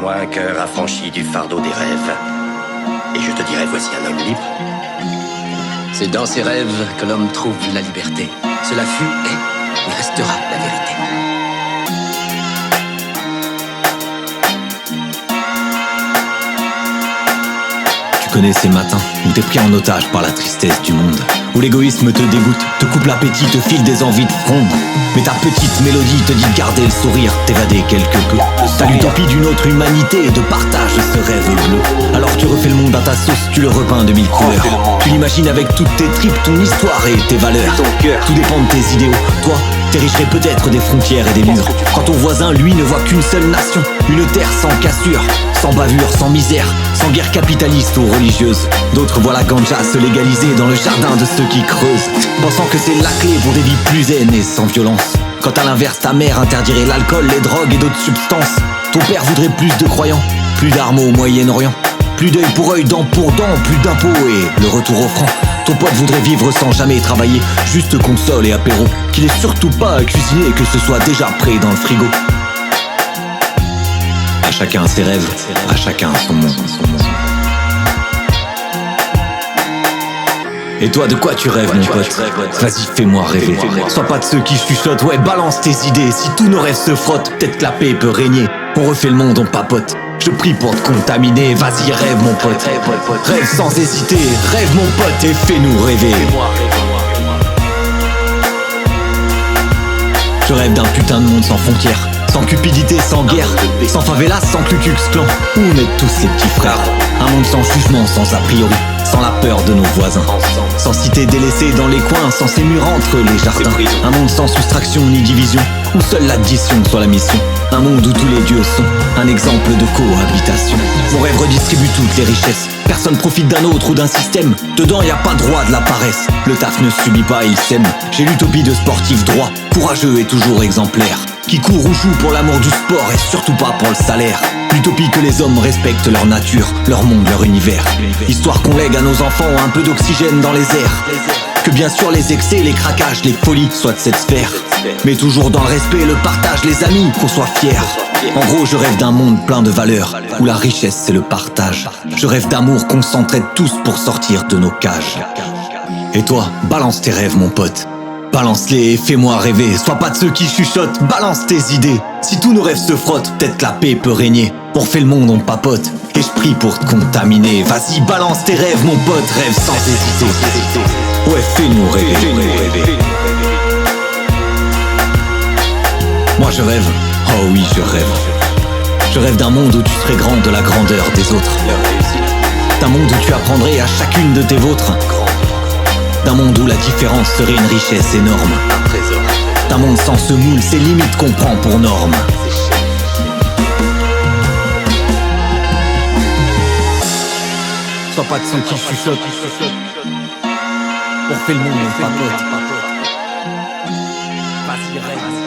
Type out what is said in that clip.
Donne-moi un cœur affranchi du fardeau des rêves, et je te dirai, voici un homme libre. C'est dans ses rêves que l'homme trouve la liberté. Cela fut, est et restera la vérité. Tu connais ces matins où t'es pris en otage par la tristesse du monde, où l'égoïsme te dégoûte, te coupe l'appétit, te file des envies de fronde. Mais ta petite mélodie te dit de garder le sourire, t'évader quelque peu. T'as l'utopie d'une autre humanité et de partage ce rêve bleu. Alors tu refais le monde à ta sauce, tu le repeins de mille couleurs. Tu l'imagines avec toutes tes tripes, ton histoire et tes valeurs. Tout dépend de tes idéaux. Toi, t'érigerais peut-être des frontières et des murs, quand ton voisin, lui, ne voit qu'une seule nation. Une terre sans cassure, sans bavure, sans misère, sans guerre capitaliste ou religieuse. D'autres voient la ganja se légaliser dans le jardin de ceux qui creusent, pensant que c'est la clé pour des vies plus zen et sans violence. Quand à l'inverse ta mère interdirait l'alcool, les drogues et d'autres substances. Ton père voudrait plus de croyants, plus d'armes au Moyen-Orient, plus d'œil pour œil, dent pour dent, plus d'impôts et le retour au franc. Ton pote voudrait vivre sans jamais travailler, juste console et apéro, qu'il ait surtout pas à cuisiner et que ce soit déjà prêt dans le frigo. À chacun ses rêves, à chacun son monde. Et toi, de quoi tu rêves, mon pote? Vas-y, fais-moi rêver. Sois pas de ceux qui chuchotent, ouais, balance tes idées. Si tous nos rêves se frottent, peut-être que la paix peut régner. On refait le monde, on papote. Je prie pour te contaminer, vas-y, rêve, mon pote. Rêve sans hésiter, rêve, mon pote, et fais-nous rêver. Je rêve d'un putain de monde sans frontières, sans cupidité, sans guerre, sans favelas, sans Ku Klux Klan, où on est tous les petits frères. Un monde sans jugement, sans a priori, sans la peur de nos voisins, sans cité délaissée dans les coins, sans ces murs entre les jardins. Un monde sans soustraction ni division, où seule l'addition soit la mission. Un monde où tous les dieux sont un exemple de cohabitation. Mon rêve redistribue toutes les richesses, personne profite d'un autre ou d'un système. Dedans y a pas droit de la paresse, le taf ne subit pas, il sème. J'ai l'utopie de sportif droit, courageux et toujours exemplaire, qui court ou joue pour l'amour du sport et surtout pas pour le salaire. L'utopie que les hommes respectent leur nature, leur monde, leur univers. Histoire qu'on lègue à nos enfants un peu d'oxygène dans les airs. Que bien sûr les excès, les craquages, les folies soient de cette sphère, mais toujours dans le respect, le partage, les amis, qu'on soit fiers. En gros, je rêve d'un monde plein de valeurs, où la richesse c'est le partage. Je rêve d'amour, qu'on s'entraide tous pour sortir de nos cages. Et toi, balance tes rêves, mon pote. Balance-les et fais-moi rêver. Sois pas de ceux qui chuchotent, balance tes idées. Si tous nos rêves se frottent, peut-être que la paix peut régner. On refait le monde, on papote, et je prie pour te contaminer. Vas-y, balance tes rêves, mon pote, rêve sans hésiter. Ouais, fais-nous rêver. Moi je rêve, oh oui je rêve. Je rêve d'un monde où tu serais grand de la grandeur des autres. D'un monde où tu apprendrais à chacune de tes vôtres. D'un monde où la différence serait une richesse énorme. D'un monde sans ce moule, ses limites qu'on prend pour norme. Sois pas de ceux qui chuchotent. On refait le monde, on papote. Vas-y, rêve.